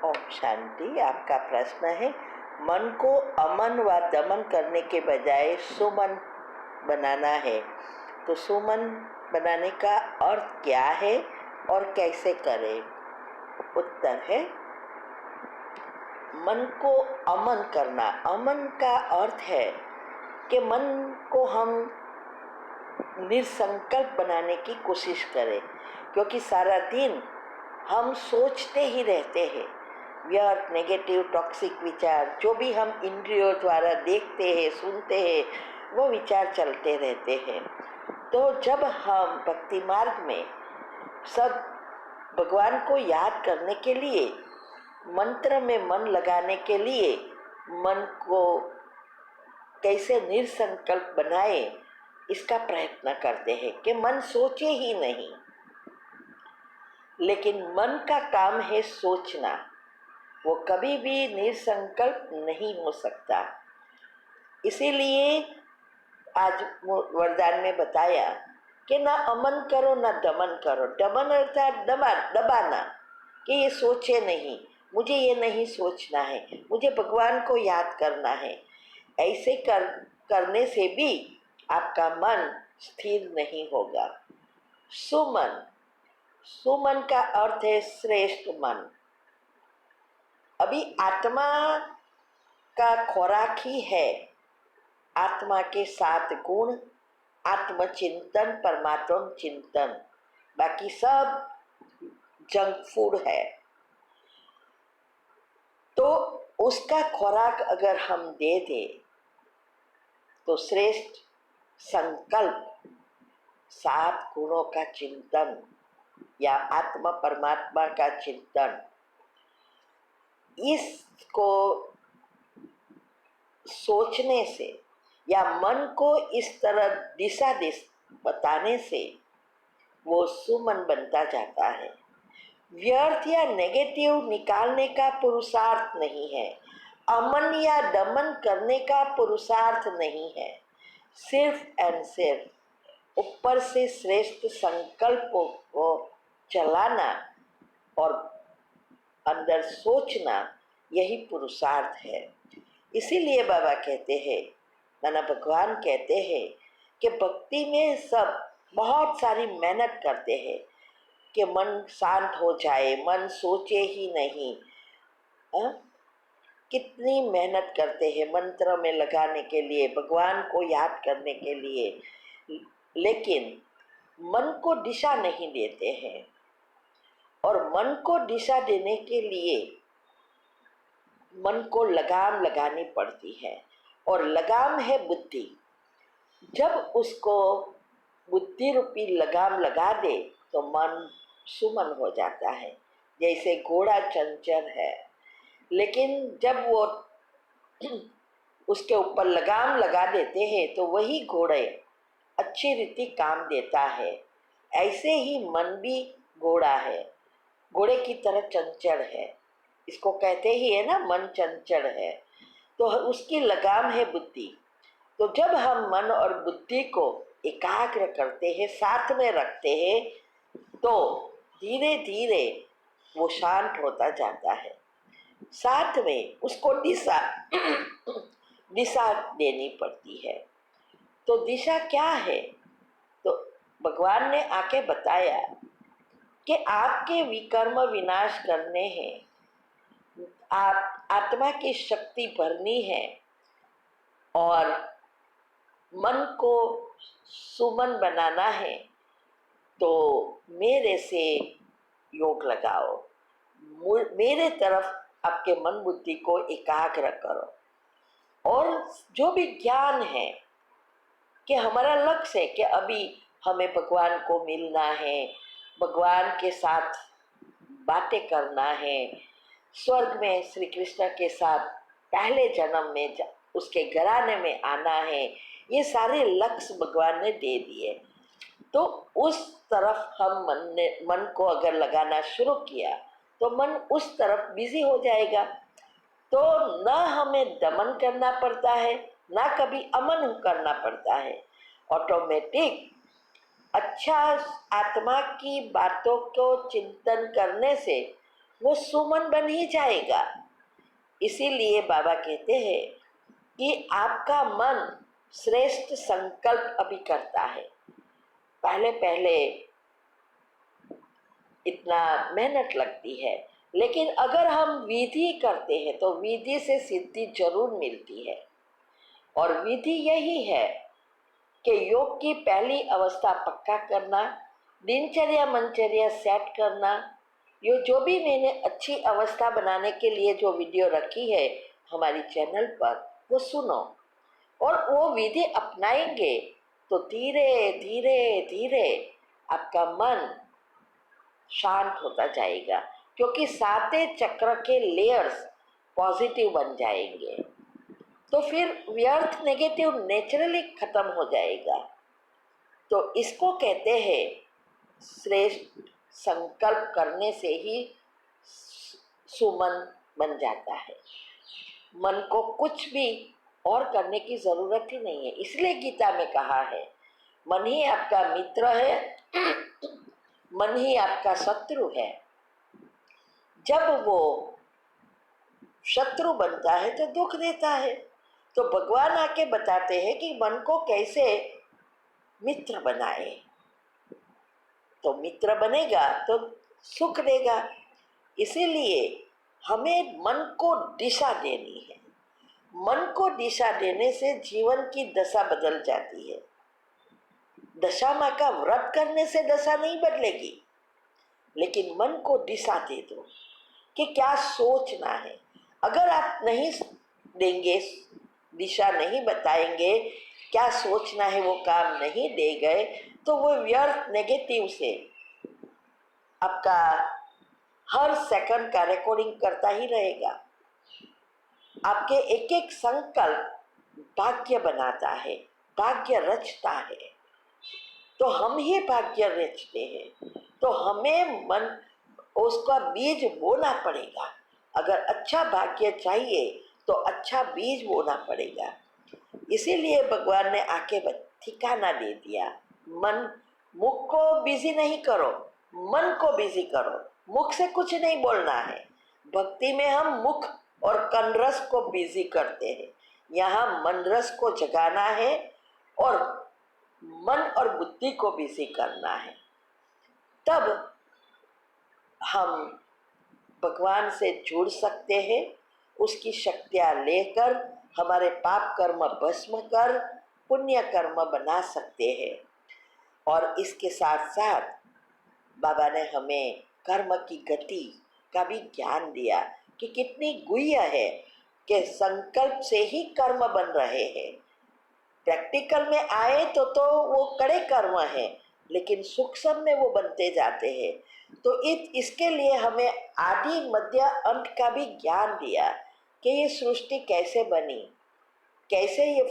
ओम शांति। आपका प्रश्न है, मन को अमन व दमन करने के बजाय सुमन बनाना है, तो सुमन बनाने का अर्थ क्या है और कैसे करें? उत्तर है, मन को अमन करना। अमन का अर्थ है कि मन को हम निसंकल्प बनाने की कोशिश करें, क्योंकि सारा दिन हम सोचते ही रहते हैं। व्यर्थ, नेगेटिव, टॉक्सिक विचार, जो भी हम इंद्रियों द्वारा देखते हैं, सुनते हैं, वो विचार चलते रहते हैं। तो जब हम भक्ति मार्ग में सब भगवान को याद करने के लिए, मंत्र में मन लगाने के लिए, मन को कैसे निसंकल्प बनाए, इसका प्रयत्न करते हैं कि मन सोचे ही नहीं। लेकिन मन का काम है सोचना, वो कभी भी निसंकल्प नहीं हो सकता। इसीलिए आज वरदान में बताया कि ना अमन करो ना दमन करो। दमन अर्थात दबाना, कि ये सोचे नहीं, मुझे ये नहीं सोचना है, मुझे भगवान को याद करना है। ऐसे करने से भी आपका मन स्थिर नहीं होगा। सुमन का अर्थ है श्रेष्ठ मन। अभी आत्मा का खोराक ही है आत्मा के 7 गुण, आत्मचिंतन, परमात्मा चिंतन। बाकी सब जंक फूड है। तो उसका खोराक अगर हम दे दें तो श्रेष्ठ संकल्प, 7 गुणों का चिंतन या आत्मा परमात्मा का चिंतन, इसको सोचने से या मन को इस तरह दिशा बताने से वो सुमन बनता जाता है। व्यर्थ या नेगेटिव निकालने का पुरुषार्थ नहीं है, अमन या दमन करने का पुरुषार्थ नहीं है। सिर्फ एंड सिर्फ ऊपर से श्रेष्ठ संकल्पों को चलाना और अंदर सोचना, यही पुरुषार्थ है। इसीलिए बाबा कहते हैं, माना भगवान कहते हैं कि भक्ति में सब बहुत सारी मेहनत करते हैं कि मन शांत हो जाए, मन सोचे ही नहीं। कितनी मेहनत करते हैं मंत्र में लगाने के लिए, भगवान को याद करने के लिए, लेकिन मन को दिशा नहीं देते हैं। और मन को दिशा देने के लिए मन को लगाम लगानी पड़ती है, और लगाम है बुद्धि। जब उसको बुद्धि रूपी लगाम लगा दे तो मन सुमन हो जाता है। जैसे घोड़ा चंचल है, लेकिन जब वो उसके ऊपर लगाम लगा देते हैं तो वही घोड़े अच्छी रीति काम देता है। ऐसे ही मन भी घोड़ा है, घोड़े की तरह चंचल है। इसको कहते ही है ना, मन चंचल है। तो उसकी लगाम है बुद्धि। तो जब हम मन और बुद्धि को एकाग्र करते हैं, साथ में रखते हैं, तो धीरे धीरे वो शांत होता जाता है। साथ में उसको दिशा देनी पड़ती है। तो दिशा क्या है? तो भगवान ने आके बताया कि आपके विकर्म विनाश करने हैं, आप आत्मा की शक्ति भरनी है और मन को सुमन बनाना है, तो मेरे से योग लगाओ, मेरे तरफ आपके मन बुद्धि को एकाग्र करो। और जो भी ज्ञान है कि हमारा लक्ष्य है कि अभी हमें भगवान को मिलना है, भगवान के साथ बातें करना है, स्वर्ग में श्री कृष्ण के साथ पहले जन्म में उसके घराने में आना है, ये सारे लक्ष्य भगवान ने दे दिए। तो उस तरफ हम मन को अगर लगाना शुरू किया तो मन उस तरफ बिजी हो जाएगा। तो न हमें दमन करना पड़ता है, ना कभी अमन करना पड़ता है। ऑटोमेटिक अच्छा आत्मा की बातों को चिंतन करने से वो सुमन बन ही जाएगा। इसीलिए बाबा कहते हैं कि आपका मन श्रेष्ठ संकल्प अभी करता है। पहले पहले इतना मेहनत लगती है, लेकिन अगर हम विधि करते हैं तो विधि से सिद्धि जरूर मिलती है। और विधि यही है कि योग की पहली अवस्था पक्का करना, दिनचर्या मनचर्या सेट करना। ये जो भी मैंने अच्छी अवस्था बनाने के लिए जो वीडियो रखी है हमारी चैनल पर, वो सुनो और वो विधि अपनाएंगे तो धीरे धीरे धीरे आपका मन शांत होता जाएगा, क्योंकि सातों चक्र के लेयर्स पॉजिटिव बन जाएंगे। तो फिर व्यर्थ नेगेटिव नेचुरली खत्म हो जाएगा। तो इसको कहते हैं श्रेष्ठ संकल्प करने से ही सुमन बन जाता है। मन को कुछ भी और करने की जरूरत ही नहीं है। इसलिए गीता में कहा है मन ही आपका मित्र है, मन ही आपका शत्रु है। जब वो शत्रु बनता है तो दुख देता है। तो भगवान आके बताते हैं कि मन को कैसे मित्र बनाए। तो मित्र बनेगा तो सुख देगा। इसीलिए हमें मन को दिशा देनी है। मन को दिशा देने से जीवन की दशा बदल जाती है। दशा माँ का व्रत करने से दशा नहीं बदलेगी, लेकिन मन को दिशा दे दो कि क्या सोचना है। अगर आप नहीं देंगे, दिशा नहीं बताएंगे, क्या सोचना है, वो काम नहीं दे गए तो वो व्यर्थ नेगेटिव से आपका हर सेकंड का रिकॉर्डिंग करता ही रहेगा। आपके एक एक संकल्प भाग्य बनाता है, भाग्य रचता है। तो हम ही भाग्य रचते हैं। तो हमें मन उसका बीज बोना पड़ेगा। अगर अच्छा भाग्य चाहिए तो अच्छा बीज बोना पड़ेगा। इसीलिए भगवान ने आके ठिकाना दे दिया। मन, मुख को बिजी नहीं करो, मन को बिजी करो। मुख से कुछ नहीं बोलना है। भक्ति में हम मुख और कनरस को बिजी करते हैं। यहाँ मन रस को जगाना है और मन और बुद्धि को बिजी करना है। तब हम भगवान से जुड़ सकते हैं। उसकी शक्तियाँ लेकर हमारे पाप कर्म भस्म कर पुण्य कर्म बना सकते हैं। और इसके साथ साथ बाबा ने हमें कर्म की गति का भी ज्ञान दिया कि कितनी गुह्य है कि संकल्प से ही कर्म बन रहे हैं। प्रैक्टिकल में आए तो वो कड़े कर्म हैं, लेकिन सूक्ष्म में वो बनते जाते हैं। तो इसके लिए हमें आदि मध्य अंत का भी ज्ञान दिया कि ये सृष्टि कैसे बनी, कैसे ये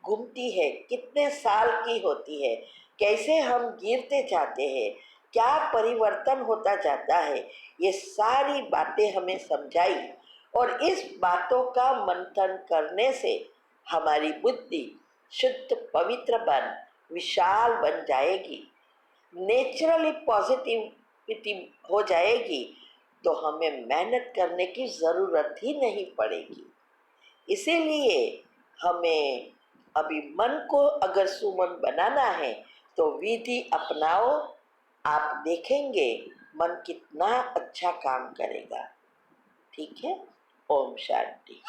घूमती है, कितने साल की होती है, कैसे हम गिरते जाते हैं, क्या परिवर्तन होता जाता है। ये सारी बातें हमें समझाई और इस बातों का मंथन करने से हमारी बुद्धि शुद्ध पवित्र बन विशाल बन जाएगी, नेचुरली पॉजिटिविटी हो जाएगी। तो हमें मेहनत करने की ज़रूरत ही नहीं पड़ेगी। इसीलिए हमें अभी मन को अगर सुमन बनाना है तो विधि अपनाओ। आप देखेंगे मन कितना अच्छा काम करेगा। ठीक है। ओम शांति।